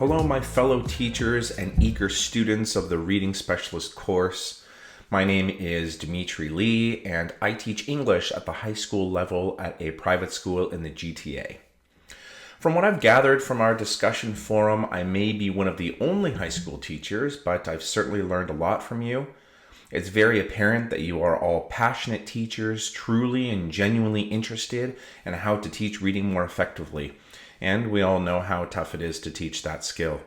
Hello, my fellow teachers and eager students of the Reading Specialist course. My name is Dimitri Lee, and I teach English at the high school level at a private school in the GTA. From what I've gathered from our discussion forum, I may be one of the only high school teachers, but I've certainly learned a lot from you. It's very apparent that you are all passionate teachers, truly and genuinely interested in how to teach reading more effectively. And we all know how tough it is to teach that skill.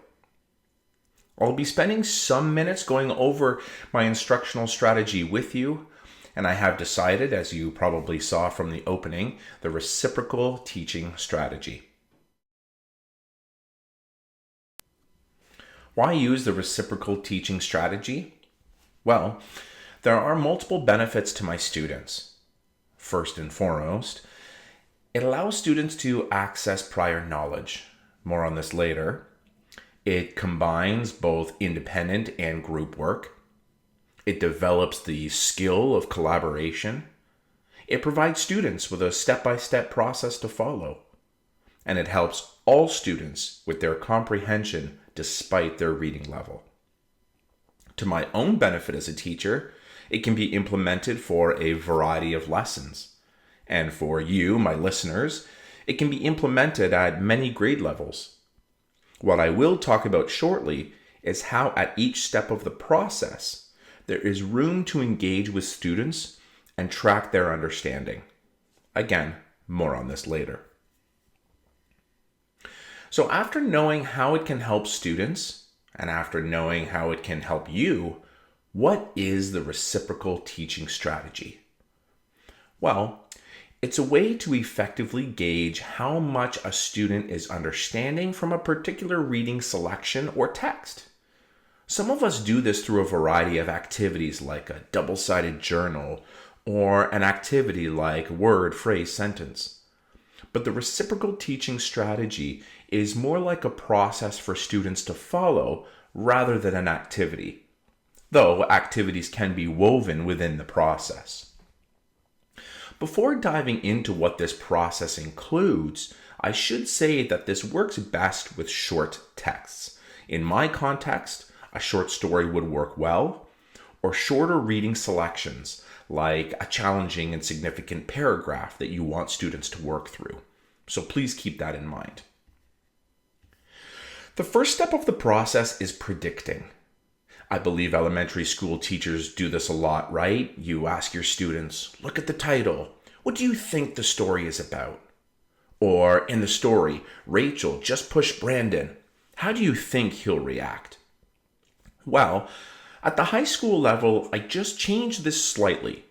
I'll be spending some minutes going over my instructional strategy with you, and I have decided, as you probably saw from the opening, the reciprocal teaching strategy. Why use the reciprocal teaching strategy? Well, there are multiple benefits to my students. First and foremost, it allows students to access prior knowledge. More on this later. It combines both independent and group work. It develops the skill of collaboration. It provides students with a step-by-step process to follow. And it helps all students with their comprehension despite their reading level. To my own benefit as a teacher, it can be implemented for a variety of lessons. And for you, my listeners, it can be implemented at many grade levels. What I will talk about shortly is how at each step of the process, there is room to engage with students and track their understanding. Again, more on this later. So after knowing how it can help students, and after knowing how it can help you, what is the reciprocal teaching strategy? Well, it's a way to effectively gauge how much a student is understanding from a particular reading selection or text. Some of us do this through a variety of activities like a double-sided journal or an activity like word, phrase, sentence. But the reciprocal teaching strategy is more like a process for students to follow rather than an activity, though activities can be woven within the process. Before diving into what this process includes, I should say that this works best with short texts. In my context, a short story would work well, or shorter reading selections, like a challenging and significant paragraph that you want students to work through. So please keep that in mind. The first step of the process is predicting. I believe elementary school teachers do this a lot, right? You ask your students, look at the title. What do you think the story is about? Or in the story, Rachel just pushed Brandon. How do you think he'll react? Well, at the high school level, I just changed this slightly.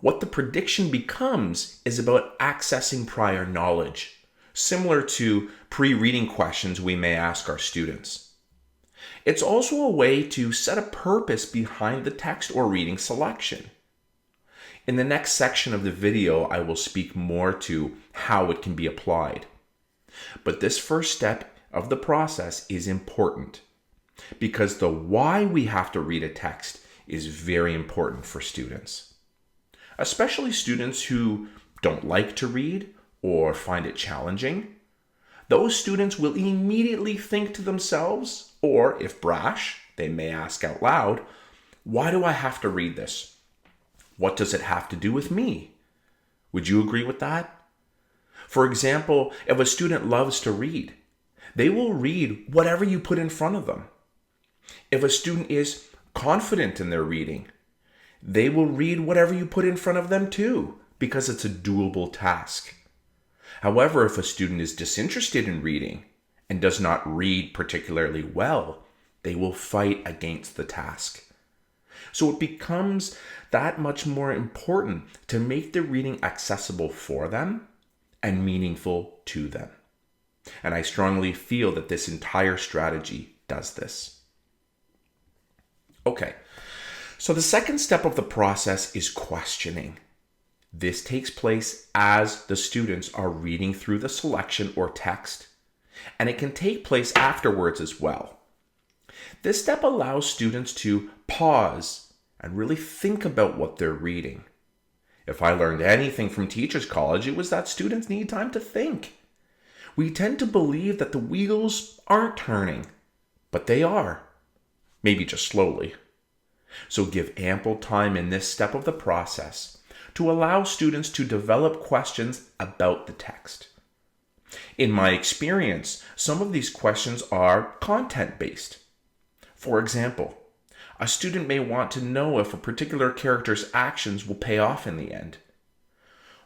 What the prediction becomes is about accessing prior knowledge, similar to pre-reading questions we may ask our students. It's also a way to set a purpose behind the text or reading selection. In the next section of the video, I will speak more to how it can be applied. But this first step of the process is important because the why we have to read a text is very important for students, especially students who don't like to read or find it challenging. Those students will immediately think to themselves, or if brash, they may ask out loud, why do I have to read this? What does it have to do with me? Would you agree with that? For example, if a student loves to read, they will read whatever you put in front of them. If a student is confident in their reading, they will read whatever you put in front of them too, because it's a doable task. However, if a student is disinterested in reading and does not read particularly well, they will fight against the task. So it becomes that much more important to make the reading accessible for them and meaningful to them. And I strongly feel that this entire strategy does this. Okay, so the second step of the process is questioning. This takes place as the students are reading through the selection or text, and it can take place afterwards as well. This step allows students to pause and really think about what they're reading. If I learned anything from Teachers College, it was that students need time to think. We tend to believe that the wheels aren't turning, but they are, maybe just slowly. So give ample time in this step of the process to allow students to develop questions about the text. In my experience, some of these questions are content-based. For example, a student may want to know if a particular character's actions will pay off in the end.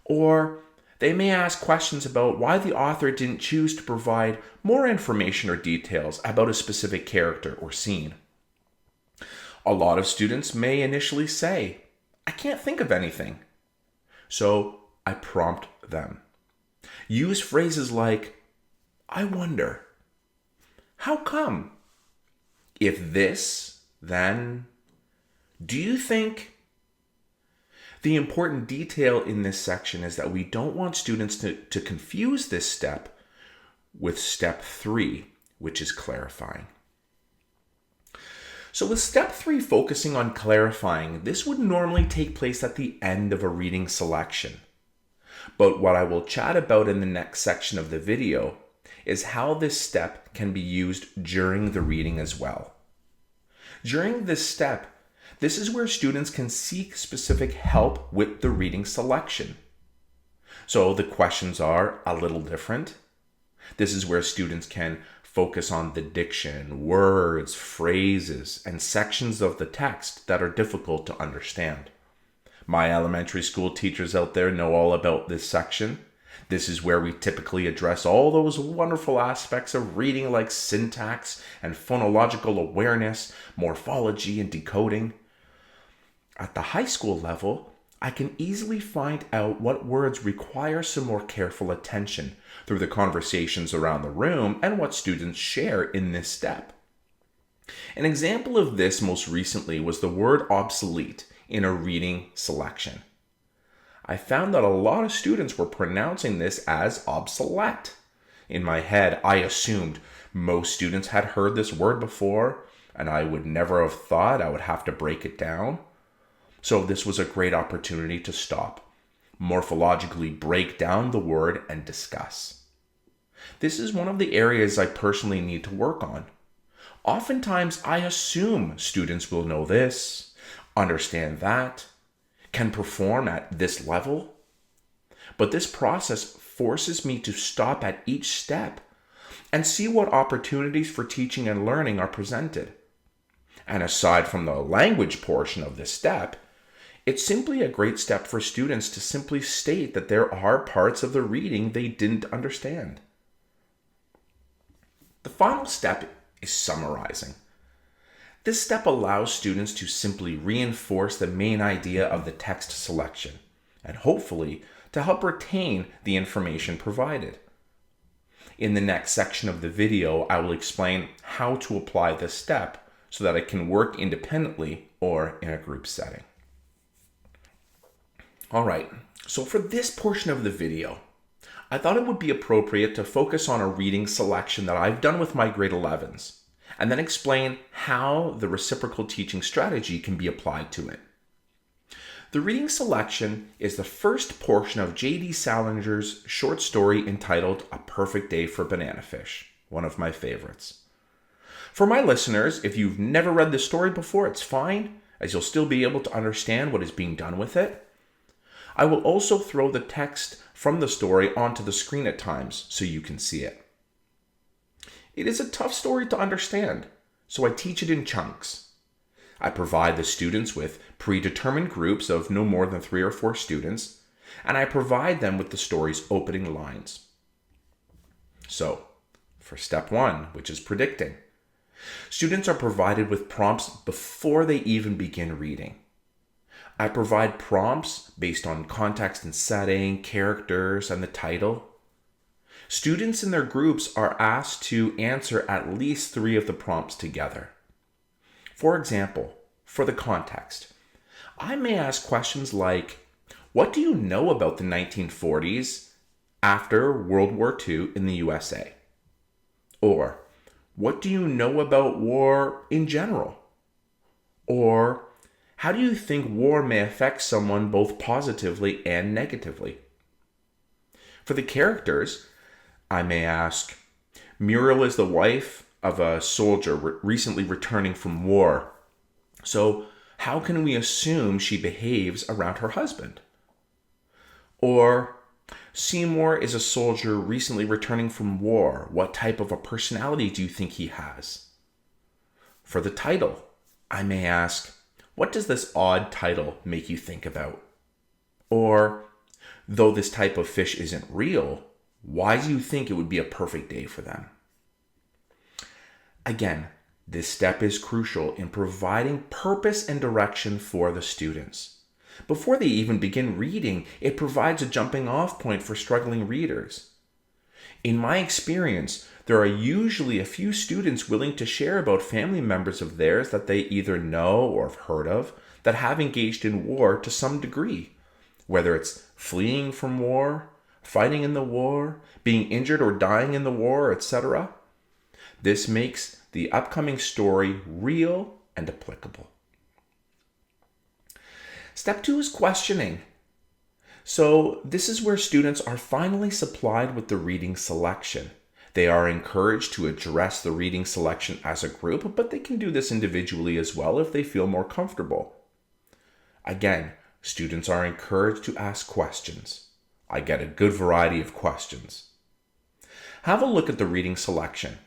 Or they may ask questions about why the author didn't choose to provide more information or details about a specific character or scene. A lot of students may initially say, "I can't think of anything." So I prompt them. Use phrases like, "I wonder," "How come?" "If this, then," "Do you think?" The important detail in this section is that we don't want students to confuse this step with step 3, which is clarifying. So with step 3 focusing on clarifying, this would normally take place at the end of a reading selection. But what I will chat about in the next section of the video is how this step can be used during the reading as well. During this step, this is where students can seek specific help with the reading selection. So the questions are a little different. This is where students can focus on the diction, words, phrases, and sections of the text that are difficult to understand. My elementary school teachers out there know all about this section. This is where we typically address all those wonderful aspects of reading like syntax and phonological awareness, morphology, and decoding. At the high school level, I can easily find out what words require some more careful attention through the conversations around the room and what students share in this step. An example of this most recently was the word obsolete in a reading selection. I found that a lot of students were pronouncing this as obsolete. In my head, I assumed most students had heard this word before, and I would never have thought I would have to break it down. So this was a great opportunity to stop, morphologically break down the word, and discuss. This is one of the areas I personally need to work on. Oftentimes, I assume students will know this, understand that, can perform at this level. But this process forces me to stop at each step and see what opportunities for teaching and learning are presented. And aside from the language portion of this step, it's simply a great step for students to simply state that there are parts of the reading they didn't understand. The final step is summarizing. This step allows students to simply reinforce the main idea of the text selection, and hopefully to help retain the information provided. In the next section of the video, I will explain how to apply this step so that it can work independently or in a group setting. Alright, so for this portion of the video, I thought it would be appropriate to focus on a reading selection that I've done with my grade 11s, and then explain how the reciprocal teaching strategy can be applied to it. The reading selection is the first portion of J.D. Salinger's short story entitled A Perfect Day for Banana Fish, one of my favorites. For my listeners, if you've never read this story before, it's fine, as you'll still be able to understand what is being done with it. I will also throw the text from the story onto the screen at times so you can see it. It is a tough story to understand, so I teach it in chunks. I provide the students with predetermined groups of no more than 3 or 4 students, and I provide them with the story's opening lines. So, for step 1, which is predicting, students are provided with prompts before they even begin reading. I provide prompts based on context and setting, characters, and the title. Students in their groups are asked to answer at least 3 of the prompts together. For example, for the context, I may ask questions like, what do you know about the 1940s after World War II in the USA? Or, what do you know about war in general? Or, how do you think war may affect someone both positively and negatively? For the characters, I may ask, Muriel is the wife of a soldier recently returning from war. So, how can we assume she behaves around her husband? Or, Seymour is a soldier recently returning from war. What type of a personality do you think he has? For the title, I may ask, what does this odd title make you think about? Or, though this type of fish isn't real, why do you think it would be a perfect day for them? Again, this step is crucial in providing purpose and direction for the students. Before they even begin reading, it provides a jumping off point for struggling readers. In my experience, there are usually a few students willing to share about family members of theirs that they either know or have heard of that have engaged in war to some degree, whether it's fleeing from war, fighting in the war, being injured or dying in the war, etc. This makes the upcoming story real and applicable. Step 2 is questioning. So this is where students are finally supplied with the reading selection. They are encouraged to address the reading selection as a group, but they can do this individually as well if they feel more comfortable. Again, students are encouraged to ask questions. I get a good variety of questions. Have a look at the reading selection,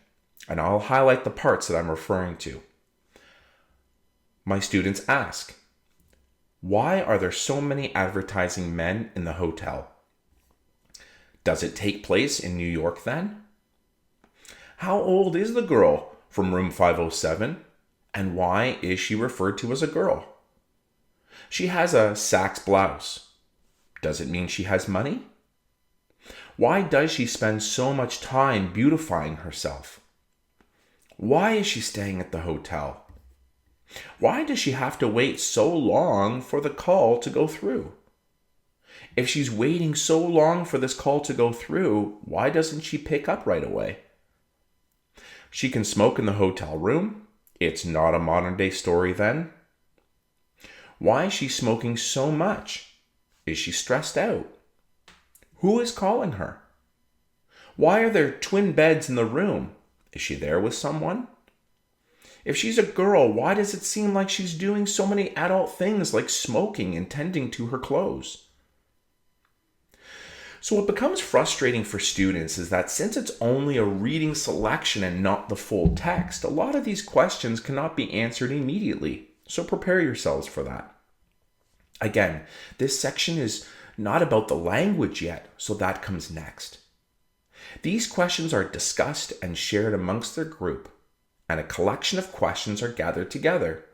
and I'll highlight the parts that I'm referring to. My students ask, why are there so many advertising men in the hotel? Does it take place in New York then? How old is the girl from room 507, and why is she referred to as a girl? She has a Saks blouse. Does it mean she has money? Why does she spend so much time beautifying herself? Why is she staying at the hotel? Why does she have to wait so long for the call to go through? If she's waiting so long for this call to go through, why doesn't she pick up right away? She can smoke in the hotel room. It's not a modern day story then. Why is she smoking so much? Is she stressed out? Who is calling her? Why are there twin beds in the room? Is she there with someone? If she's a girl, why does it seem like she's doing so many adult things like smoking and tending to her clothes? So what becomes frustrating for students is that since it's only a reading selection and not the full text, a lot of these questions cannot be answered immediately. So prepare yourselves for that. Again, this section is not about the language yet, so that comes next. These questions are discussed and shared amongst their group, and a collection of questions are gathered together.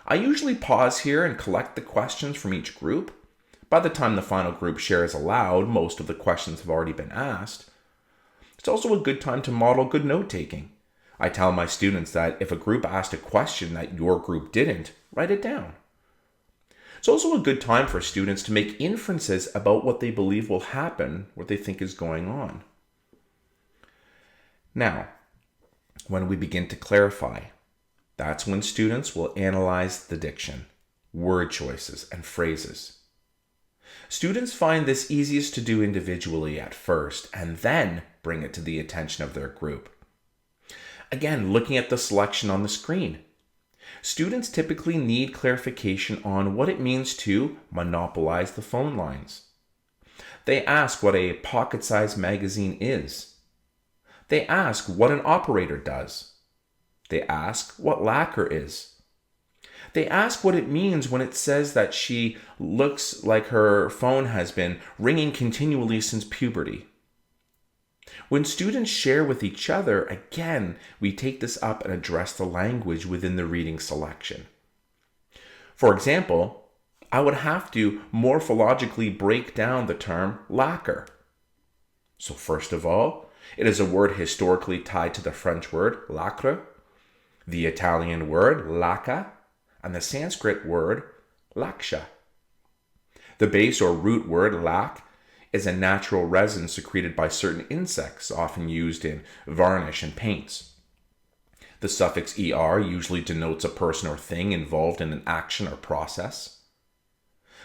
I usually pause here and collect the questions from each group. By the time the final group shares aloud, most of the questions have already been asked. It's also a good time to model good note-taking. I tell my students that if a group asked a question that your group didn't, write it down. It's also a good time for students to make inferences about what they believe will happen, what they think is going on. Now, when we begin to clarify, that's when students will analyze the diction, word choices, and phrases. Students find this easiest to do individually at first, and then bring it to the attention of their group. Again, looking at the selection on the screen. Students typically need clarification on what it means to monopolize the phone lines. They ask what a pocket-sized magazine is. They ask what an operator does. They ask what lacquer is. They ask what it means when it says that she looks like her phone has been ringing continually since puberty. When students share with each other, again, we take this up and address the language within the reading selection. For example, I would have to morphologically break down the term lacquer. So first of all, it is a word historically tied to the French word lacre, the Italian word lacca, and the Sanskrit word laksha. The base or root word lac is a natural resin secreted by certain insects, often used in varnish and paints. The suffix er usually denotes a person or thing involved in an action or process.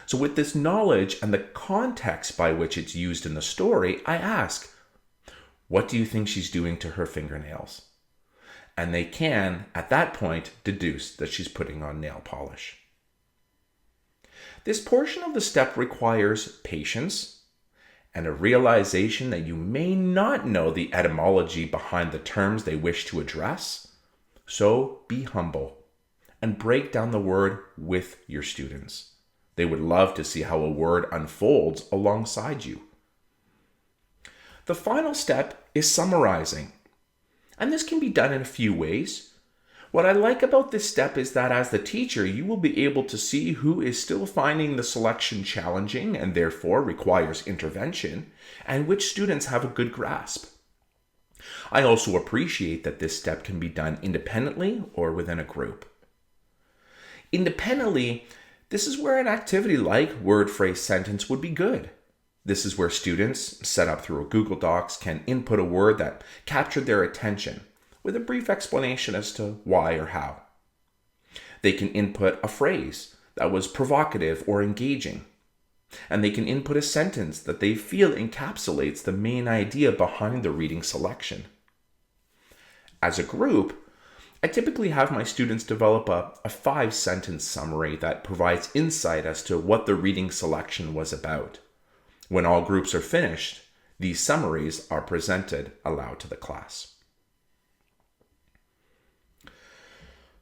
So with this knowledge and the context by which it's used in the story, I ask, What do you think she's doing to her fingernails? And they can, at that point, deduce that she's putting on nail polish. This portion of the step requires patience and a realization that you may not know the etymology behind the terms they wish to address. So be humble and break down the word with your students. They would love to see how a word unfolds alongside you. The final step is summarizing. And this can be done in a few ways. What I like about this step is that as the teacher, you will be able to see who is still finding the selection challenging and therefore requires intervention, and which students have a good grasp. I also appreciate that this step can be done independently or within a group. Independently, this is where an activity like word, phrase, sentence would be good. This is where students, set up through a Google Docs, can input a word that captured their attention with a brief explanation as to why or how. They can input a phrase that was provocative or engaging, and they can input a sentence that they feel encapsulates the main idea behind the reading selection. As a group, I typically have my students develop a 5-sentence summary that provides insight as to what the reading selection was about. When all groups are finished, these summaries are presented aloud to the class.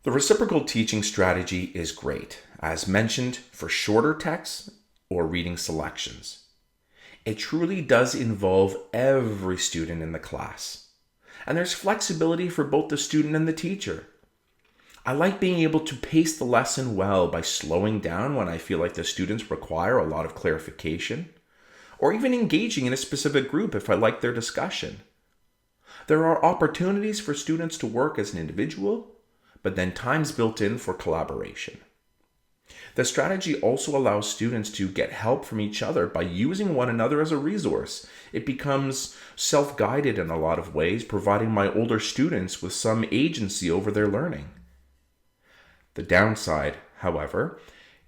The reciprocal teaching strategy is great, as mentioned, for shorter texts or reading selections. It truly does involve every student in the class, and there's flexibility for both the student and the teacher. I like being able to pace the lesson well by slowing down when I feel like the students require a lot of clarification, or even engaging in a specific group if I like their discussion. There are opportunities for students to work as an individual, but then time's built in for collaboration. The strategy also allows students to get help from each other by using one another as a resource. It becomes self-guided in a lot of ways, providing my older students with some agency over their learning. The downside, however,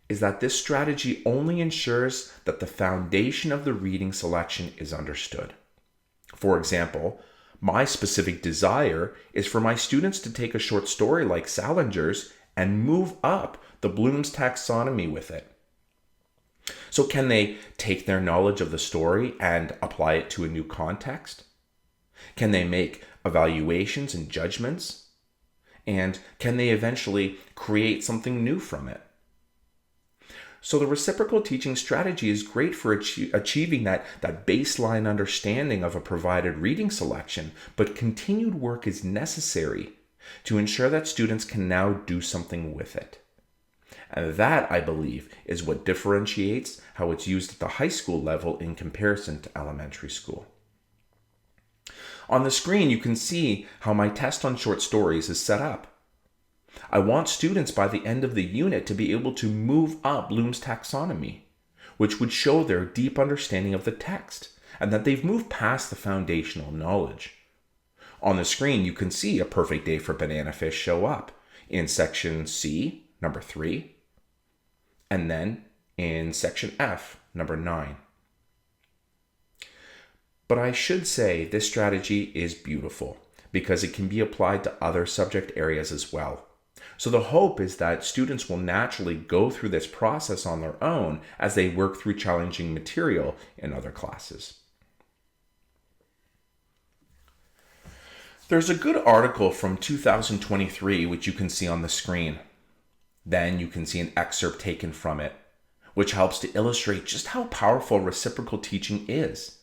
is that this strategy only ensures that the foundation of the reading selection is understood. For example, my specific desire is for my students to take a short story like Salinger's and move up the Bloom's taxonomy with it. So can they take their knowledge of the story and apply it to a new context? Can they make evaluations and judgments? And can they eventually create something new from it? So the reciprocal teaching strategy is great for achieving that baseline understanding of a provided reading selection, but continued work is necessary to ensure that students can now do something with it. And that, I believe, is what differentiates how it's used at the high school level in comparison to elementary school. On the screen, you can see how my test on short stories is set up. I want students by the end of the unit to be able to move up Bloom's taxonomy, which would show their deep understanding of the text and that they've moved past the foundational knowledge. On the screen, you can see a perfect day for banana fish show up in section C, number 3, and then in section F, number 9. But I should say this strategy is beautiful because it can be applied to other subject areas as well. So the hope is that students will naturally go through this process on their own as they work through challenging material in other classes. There's a good article from 2023 which you can see on the screen. Then you can see an excerpt taken from it, which helps to illustrate just how powerful reciprocal teaching is.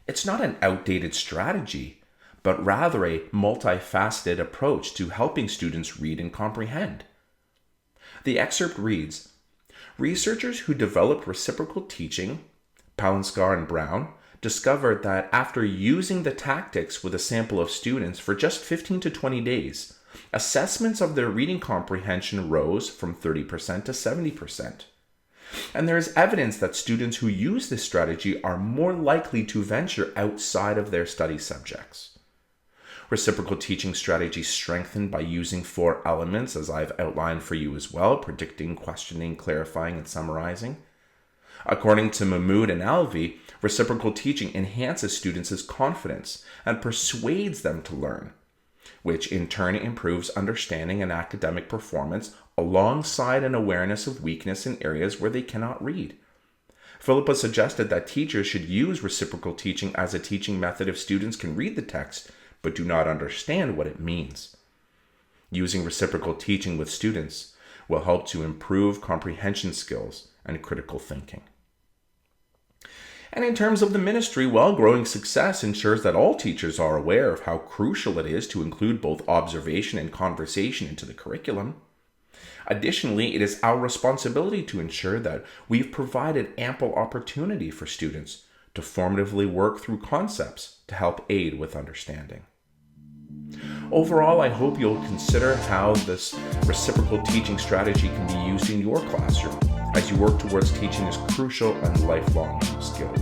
It's not an outdated strategy, but rather a multifaceted approach to helping students read and comprehend. The excerpt reads, researchers who developed reciprocal teaching, Palanskar and Brown, discovered that after using the tactics with a sample of students for just 15 to 20 days, assessments of their reading comprehension rose from 30% to 70%. And there is evidence that students who use this strategy are more likely to venture outside of their study subjects. Reciprocal teaching strategy strengthened by using 4 elements, as I've outlined for you as well: predicting, questioning, clarifying, and summarizing. According to Mahmood and Alvey, reciprocal teaching enhances students' confidence and persuades them to learn, which in turn improves understanding and academic performance alongside an awareness of weakness in areas where they cannot read. Philippa suggested that teachers should use reciprocal teaching as a teaching method if students can read the text but do not understand what it means. Using reciprocal teaching with students will help to improve comprehension skills and critical thinking. And in terms of the ministry, well, growing success ensures that all teachers are aware of how crucial it is to include both observation and conversation into the curriculum. Additionally, it is our responsibility to ensure that we've provided ample opportunity for students to formatively work through concepts to help aid with understanding. Overall, I hope you'll consider how this reciprocal teaching strategy can be used in your classroom as you work towards teaching this crucial and lifelong skill.